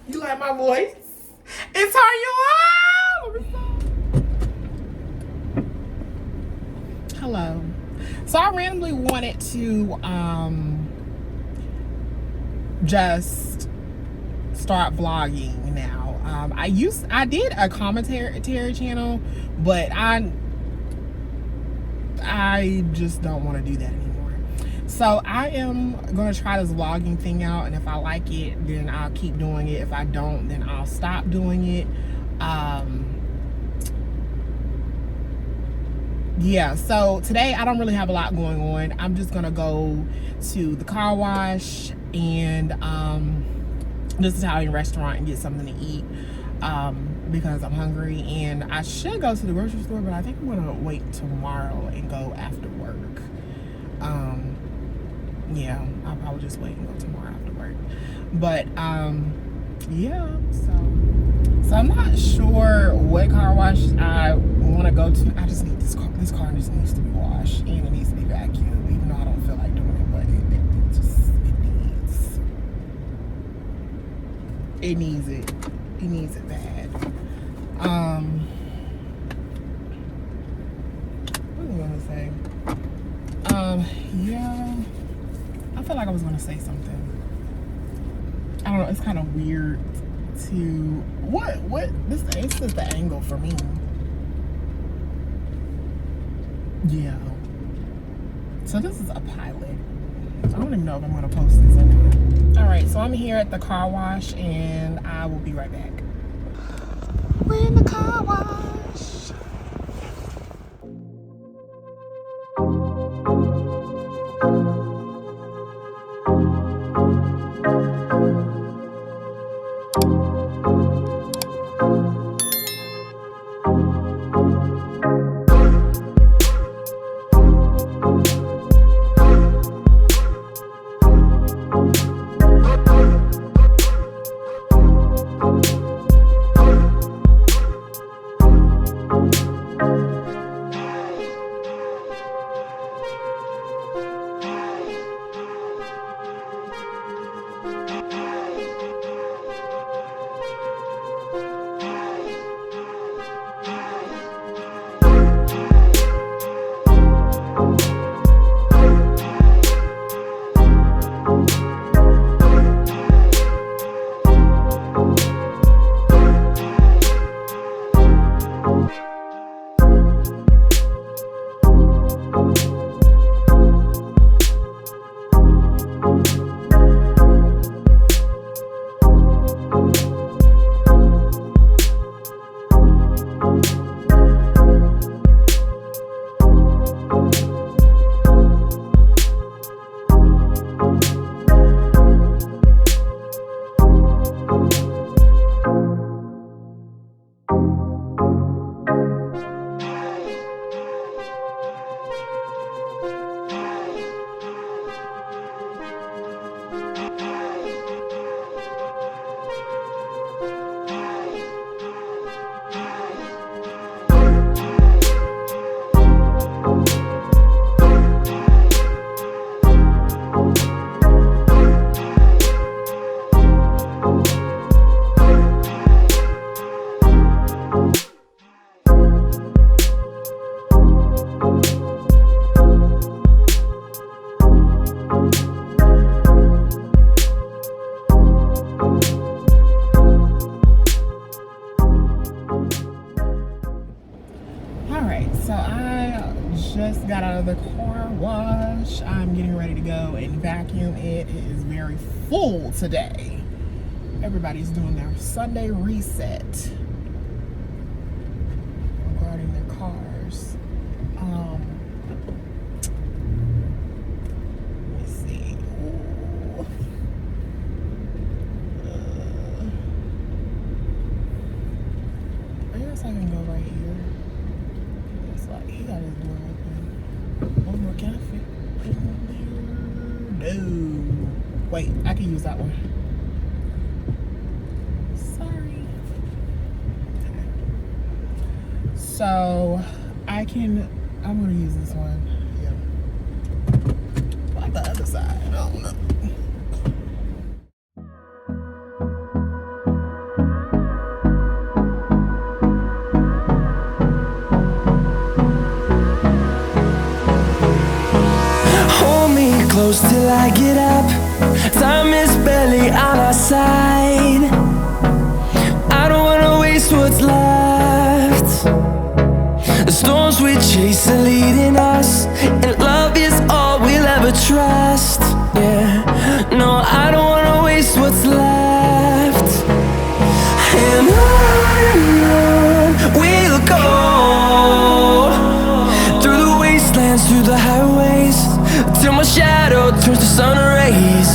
You like my voice? It's turn you on. Hello. So I randomly wanted to just start vlogging now. I did a commentary channel, but I just don't want to do that anymore. So I am going to try this vlogging thing out, and if I like it, then I'll keep doing it. If I don't, then I'll stop doing it. Yeah, so today I don't really have a lot going on. I'm just going to go to the car wash and this Italian restaurant and get something to eat because I'm hungry, and I should go to the grocery store, but I think I'm going to wait tomorrow and go after work. Yeah, I'll probably just wait and go tomorrow after work. But yeah, so I'm not sure what car wash I want to go to. I just need this car just needs to be washed, and it needs to be vacuumed, even though I don't feel like doing it, but it needs it. It needs it bad. What was I gonna say? Yeah, I feel like I was gonna say something. I don't know, it's kind of weird to this is the angle for me. Yeah. So this is a pilot. I don't even know if I'm gonna post this anyway. Alright, so I'm here at the car wash and I will be right back. We're in the car wash. Just got out of the car wash. I'm getting ready to go and vacuum it. It is very full today. Everybody's doing their Sunday reset regarding their cars. Let me see. I guess I can go right here. It's like he got his door open. One more, can I fit there? No. Wait, I can use that one. Sorry. Okay. So I'm gonna use this one. Yeah. Like the other side, I don't know. close till I get up. Time is barely on our side. I don't wanna waste what's left. The storms we chase are leading us, and love is all we'll ever trust. Yeah, no, I don't wanna waste what's left. And on we'll go, through the wastelands, through the highways, till my shadow turns to sun rays.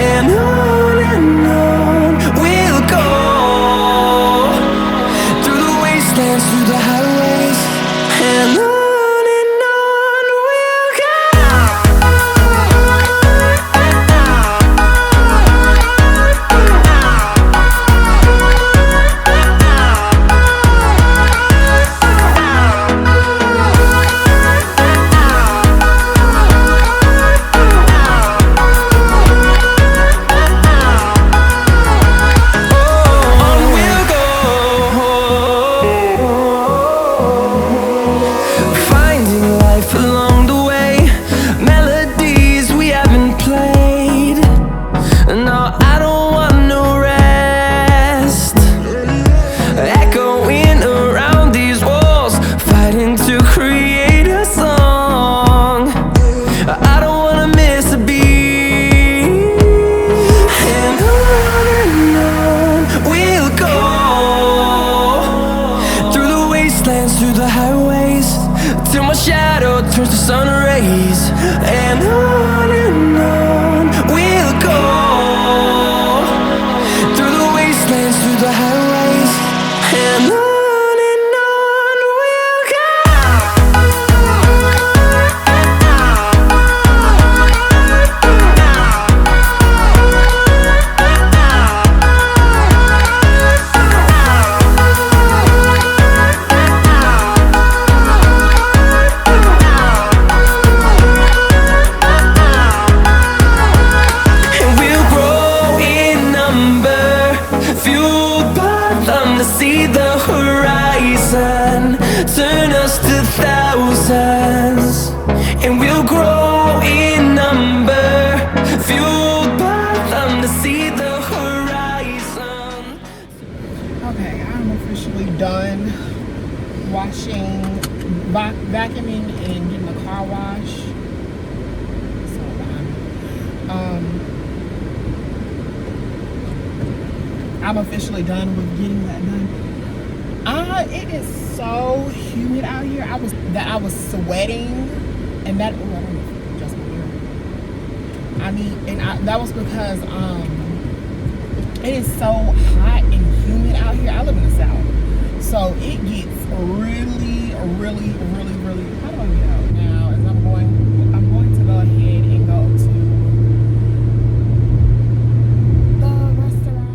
And on we'll go, through the wastelands, through the highways, and on we'll go. Through the highways, till my shadow turns to sun rays. And on we'll go, through the wastelands, through the highways, and on we'll go. See the horizon turn us to thousands, and we'll grow in number, fueled by them to see the horizon. Okay, I'm officially done washing, vacuuming, and getting the car wash. So I'm officially done with getting that done. It is so humid out here. I was sweating, and that. Oh, I don't know if it's just my ear. That was because it is so hot and humid out here. I live in the South, so it gets really, really, really, really. How do I get out now? As I'm going to go ahead and go to the restaurant.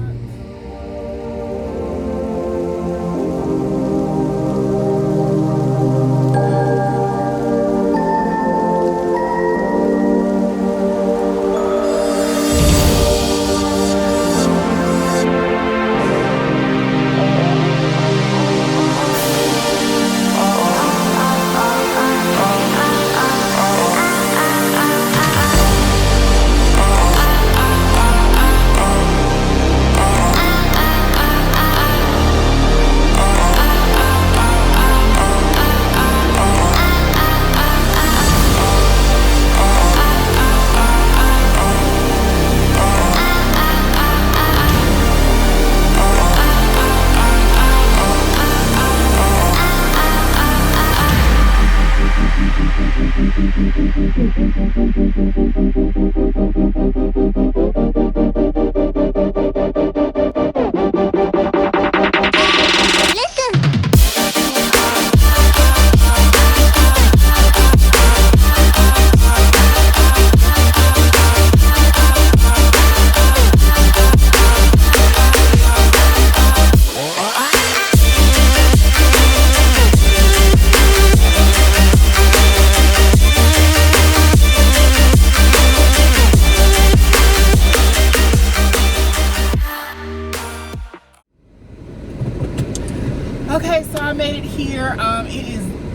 Okay, so I made it here.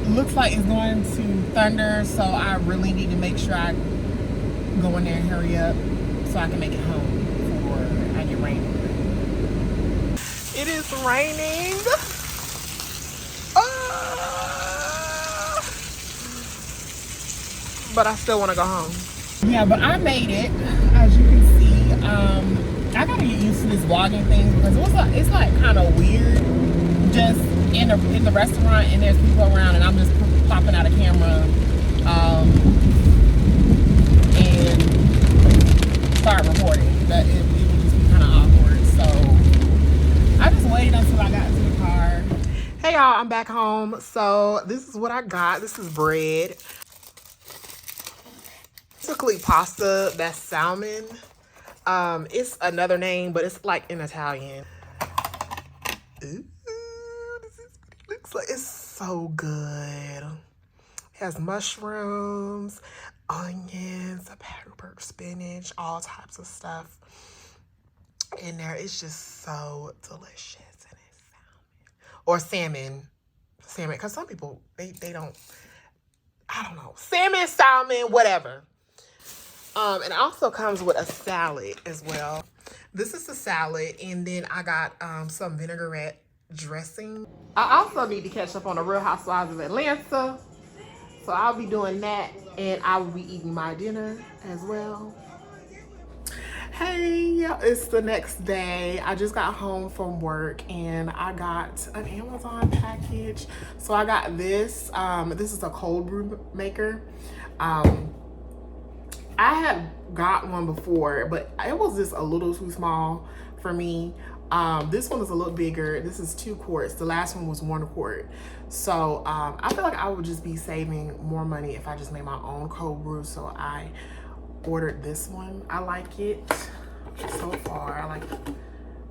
Looks like it's going to thunder, so I really need to make sure I go in there and hurry up so I can make it home before I get rain. It is raining. But I still want to go home. Yeah, but I made it, as you can see. I gotta get used to this vlogging thing because it's like kind of weird just in the restaurant and there's people around and I'm just popping out a camera and start recording. That it would just be kind of awkward. So I just waited until I got to the car. Hey y'all, I'm back home. So this is what I got. This is bread. Basically pasta, that's salmon. It's another name, but it's like in Italian. Ooh, this is what it looks like. It's so good. It has mushrooms, onions, pepper, spinach, all types of stuff in there. It's just so delicious. And it's salmon. Or salmon. Salmon, because some people, they don't, I don't know. Salmon, whatever. And it also comes with a salad as well. This is the salad, and then I got some vinaigrette dressing. I also need to catch up on the Real Housewives of Atlanta. So I'll be doing that, and I will be eating my dinner as well. Hey, it's the next day. I just got home from work, and I got an Amazon package. So I got this. This is a cold brew maker. I had got one before, but it was just a little too small for me. This one is a little bigger. This is 2 quarts. The last one was 1 quart. So I feel like I would just be saving more money if I just made my own cold brew. So I ordered this one. I like it so far. I like it.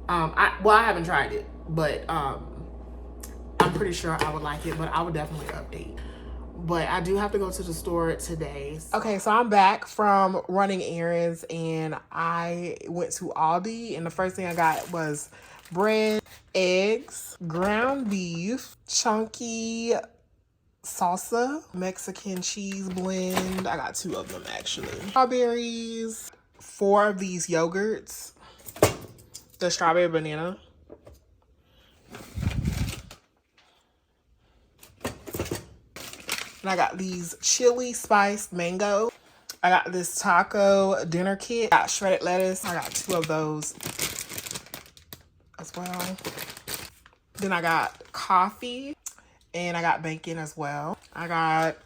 I haven't tried it, but I'm pretty sure I would like it, but I would definitely update. But I do have to go to the store today. Okay, so I'm back from running errands, and I went to Aldi, and the first thing I got was bread, eggs, ground beef, chunky salsa, Mexican cheese blend. I got 2 of them actually. Strawberries, 4 of these yogurts, the strawberry banana. And I got these chili spiced mango. I got this taco dinner kit. I got shredded lettuce. I got 2 of those as well. Then I got coffee, and I got bacon as well. I got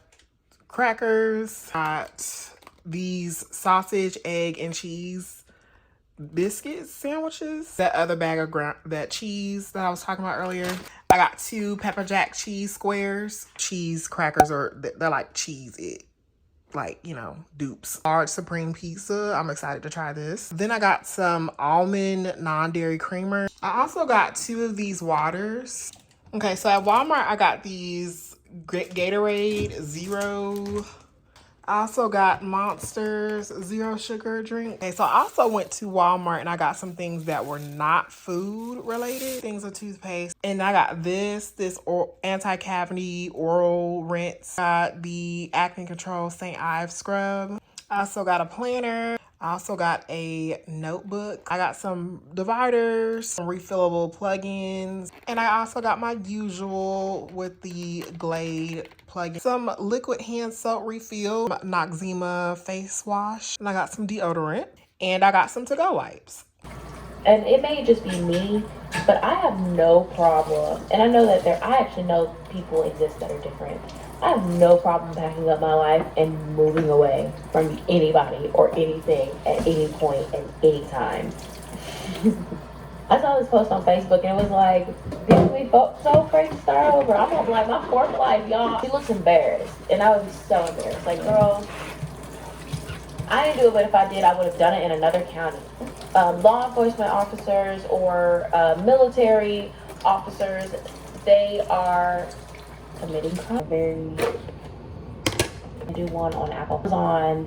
crackers. I got these sausage, egg, and cheese biscuit sandwiches. That other bag of that cheese that I was talking about earlier. I got 2 pepper jack cheese squares. Cheese crackers they're like cheese it. Like, you know, dupes. Large supreme pizza. I'm excited to try this. Then I got some almond non-dairy creamer. I also got 2 of these waters. Okay, so at Walmart, I got these Gatorade Zero. I also got Monster's Zero Sugar drink. Okay, so I also went to Walmart and I got some things that were not food related. Things of toothpaste. And I got this anti-cavity oral rinse. Got the acne control St. Ives scrub. I also got a planner. I also got a notebook. I got some dividers, some refillable plugins, and I also got my usual with the Glade plugin. Some liquid hand soap refill, Noxzema face wash, and I got some deodorant, and I got some to-go wipes. And it may just be me, but I have no problem, and I know that I actually know people exist that are different. I have no problem packing up my life and moving away from anybody or anything at any point and any time. I saw this post on Facebook and it was like, didn't we so afraid to start over? I'm on like my 4th life, y'all. She looks embarrassed, and I was so embarrassed. Like, girl, I didn't do it, but if I did, I would have done it in another county. Law enforcement officers or military officers, they are committing crime. I do one on Amazon.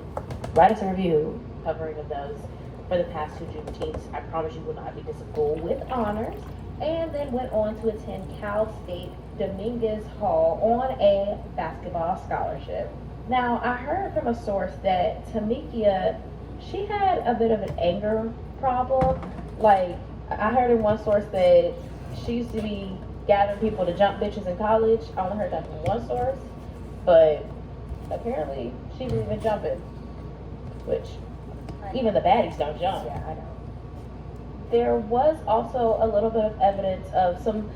Write us a review covering of those for the past 2 Juneteenths. I promise you will not be disappointed with honors. And then went on to attend Cal State Dominguez Hall on a basketball scholarship. Now, I heard from a source that Tamikia, she had a bit of an anger problem. Like, I heard in one source that she used to be gathering people to jump bitches in college. I only heard that from one source, but apparently she was even jumping, which even the baddies don't jump. Yeah, I know. There was also a little bit of evidence of some.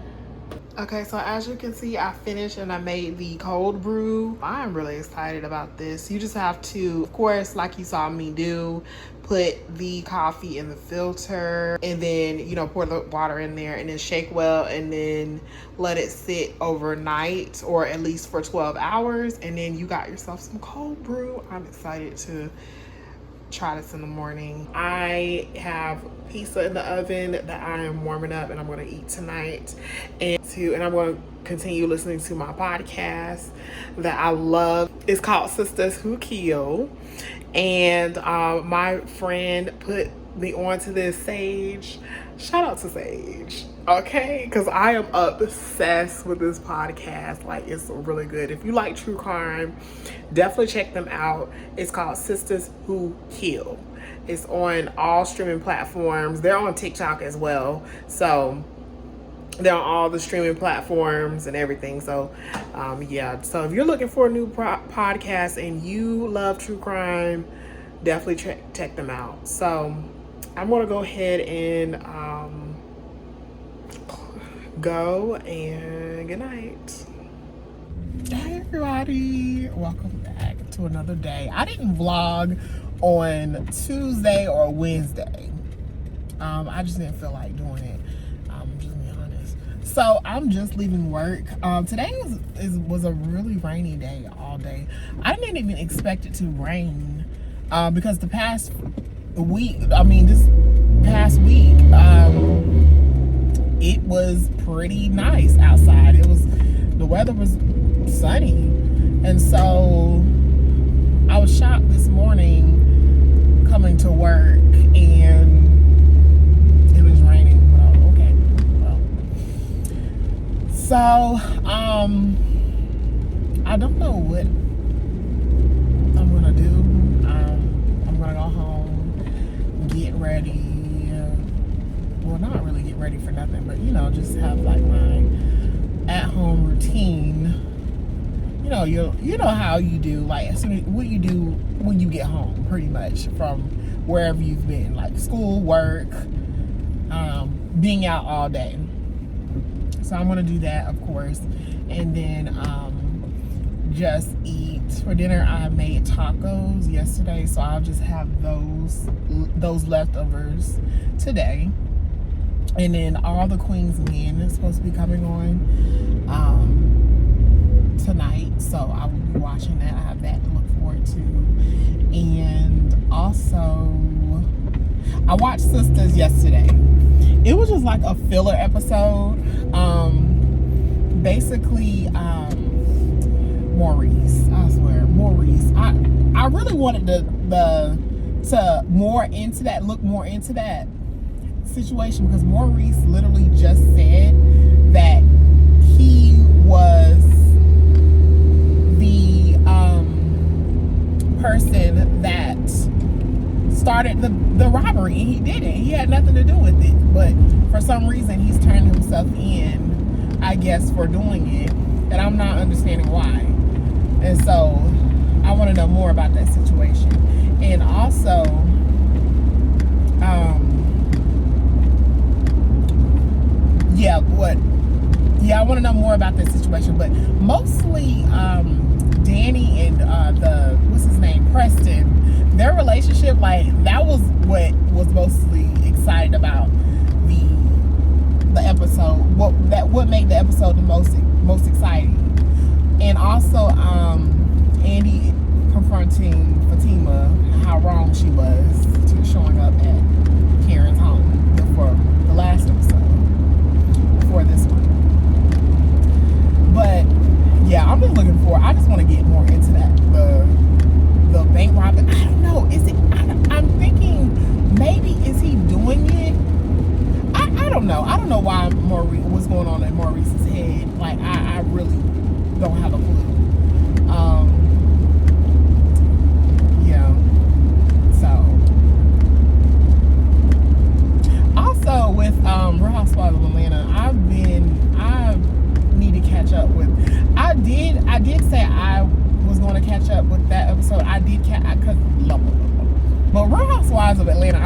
Okay, so as you can see, I finished and I made the cold brew. I'm really excited about this. You just have to, of course, like you saw me do, put the coffee in the filter and then, you know, pour the water in there and then shake well and then let it sit overnight or at least for 12 hours. And then you got yourself some cold brew. I'm excited to try this in the morning. I have pizza in the oven that I am warming up and I'm going to eat tonight, and I'm going to continue listening to my podcast that I love. It's called Sisters Who Kill, and my friend put me onto this. Sage, shout out to Sage, okay, because I am obsessed with this podcast. Like, it's really good. If you like true crime, definitely check them out. It's called Sisters Who Kill. It's on all streaming platforms. They're on TikTok as well, so they're on all the streaming platforms and everything. So yeah, so if you're looking for a new podcast and you love true crime, definitely check them out. So I'm gonna go ahead and go, and good night. Hey everybody, welcome back to another day. I didn't vlog on Tuesday or Wednesday. I just didn't feel like doing it. Just being honest. So I'm just leaving work. Today was a really rainy day all day. I didn't even expect it to rain because this past week, it was pretty nice outside. The weather was sunny, and so I was shocked this morning coming to work and it was raining. Well, okay, well, so I don't know what I'm gonna do. I'm gonna go home, get ready. Well, not really get ready for nothing, but you know, just have like my at-home routine. You know how you do, like what you do when you get home, pretty much from wherever you've been, like school, work, being out all day. So I'm gonna do that, of course, and then just eat for dinner. I made tacos yesterday, so I'll just have those leftovers today. And then all the Queen's Men is supposed to be coming on tonight, so I will be watching that. I have that to look forward to. And also, I watched Sisters yesterday. It was just like a filler episode. Basically, Maurice, I swear, Maurice. I really wanted to look more into that situation, because Maurice literally just said that he was the person that started the robbery, and he didn't. He had nothing to do with it, but for some reason he's turned himself in, I guess, for doing it, and I'm not understanding why. And so I want to know more about that situation. And also I want to know more about that situation, but mostly Danny and what's his name, Preston, their relationship, like, that was what was mostly excited about the episode. What made the episode the most exciting. And also Andy confronting Fatima, how wrong she was to showing up at Karen's home for the last episode, before this one. But yeah, I'm just I just want to get more into that, the bank robbery. I don't know, I'm thinking maybe is he doing it? I don't know. I don't know why what's going on in Maurice's head. Like, I really don't have a clue.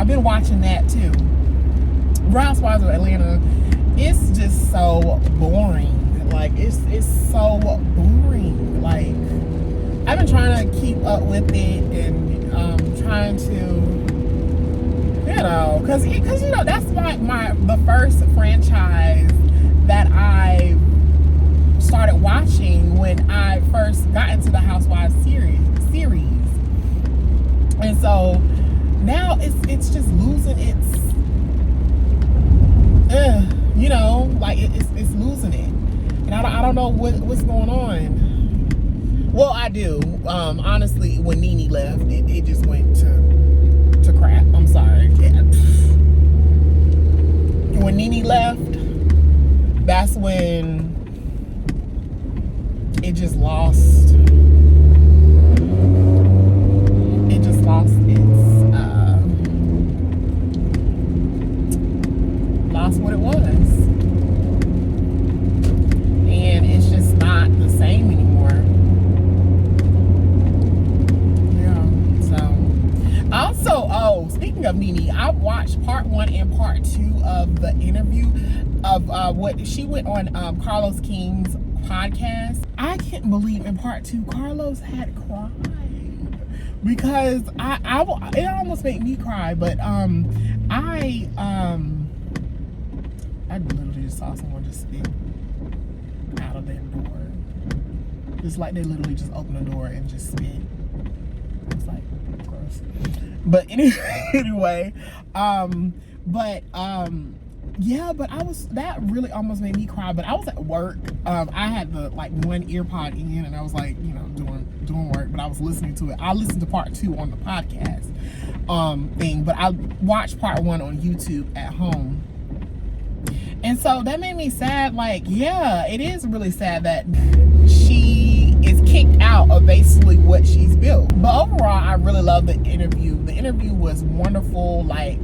I've been watching that too. Real Housewives of Atlanta, it's just so boring. Like it's so boring. Like I've been trying to keep up with it and trying to, you know, because you know that's like the first franchise that I started watching when I first got into the Housewives series, and so now it's just losing its, you know, like it's losing it, and I don't know what's going on. Well, I do. Honestly, when Nene left, it just went to crap. I'm sorry. When Nene left, that's when it just lost. It just lost what it was, and it's just not the same anymore. Also, speaking of Nene, I watched part 1 and part 2 of the interview of what she went on Carlos King's podcast. I can't believe in part 2 Carlos had cried, because it almost made me cry. But I literally just saw someone just spit out of their door. It's like they literally just opened the door and just spit. It's like gross. But anyway, yeah, but that really almost made me cry. But I was at work. I had the one ear pod in, and I was like, you know, doing work, but I was listening to it. I listened to part 2 on the podcast thing, but I watched part 1 on YouTube at home. And so that made me sad. Like, yeah, it is really sad that she is kicked out of basically what she's built. But overall, I really love the interview. The interview was wonderful. Like,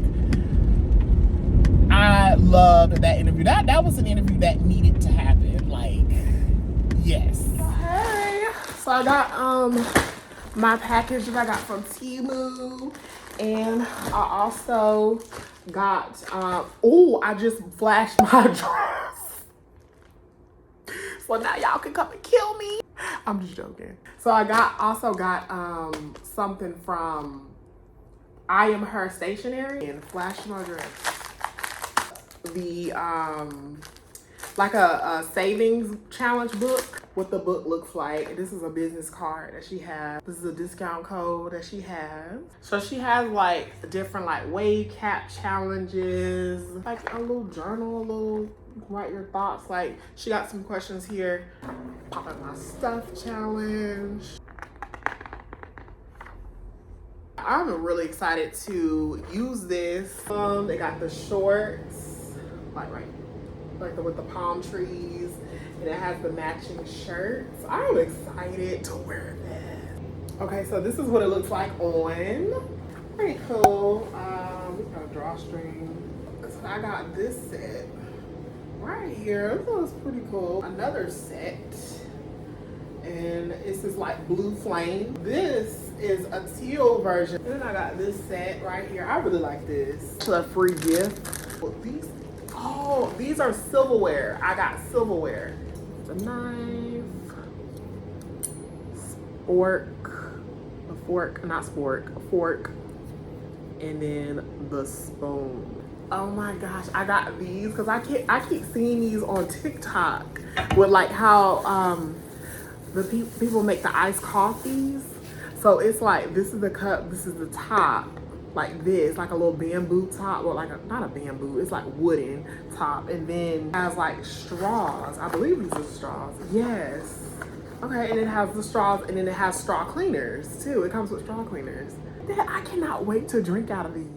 I loved that interview. That was an interview that needed to happen. Like, yes. Hey, so I got my package that I got from Temu, and I also got I just flashed my dress, so now y'all can come and kill me. I'm just joking. So I also got something from I Am Her Stationery, and flashed my dress. The like a savings challenge book, what the book looks like. This is a business card that she has. This is a discount code that she has. So she has like different like wave cap challenges, like a little journal, a little write your thoughts. Like she got some questions here. Pop out my stuff challenge. I'm really excited to use this. They got the shorts, like with the palm trees, and it has the matching shirts. I'm excited to wear this. Okay, so this is what it looks like on. Pretty cool. We got a drawstring. So I got this set right here. This was pretty cool. Another set, and it's this like blue flame. This is a teal version. And then I got this set right here. I really like this. It's a free gift. Well, these are silverware. I got silverware. The knife, a fork, and then the spoon. Oh my gosh, I got these because I keep seeing these on TikTok with like how the people make the iced coffees. So it's like, this is the cup, this is the top, like this, like a little bamboo top, or like not a bamboo, it's like wooden top, and then it has like straws. I believe these are straws. Yes. Okay, and it has the straws, and then it has straw cleaners too. It comes with straw cleaners. I cannot wait to drink out of these.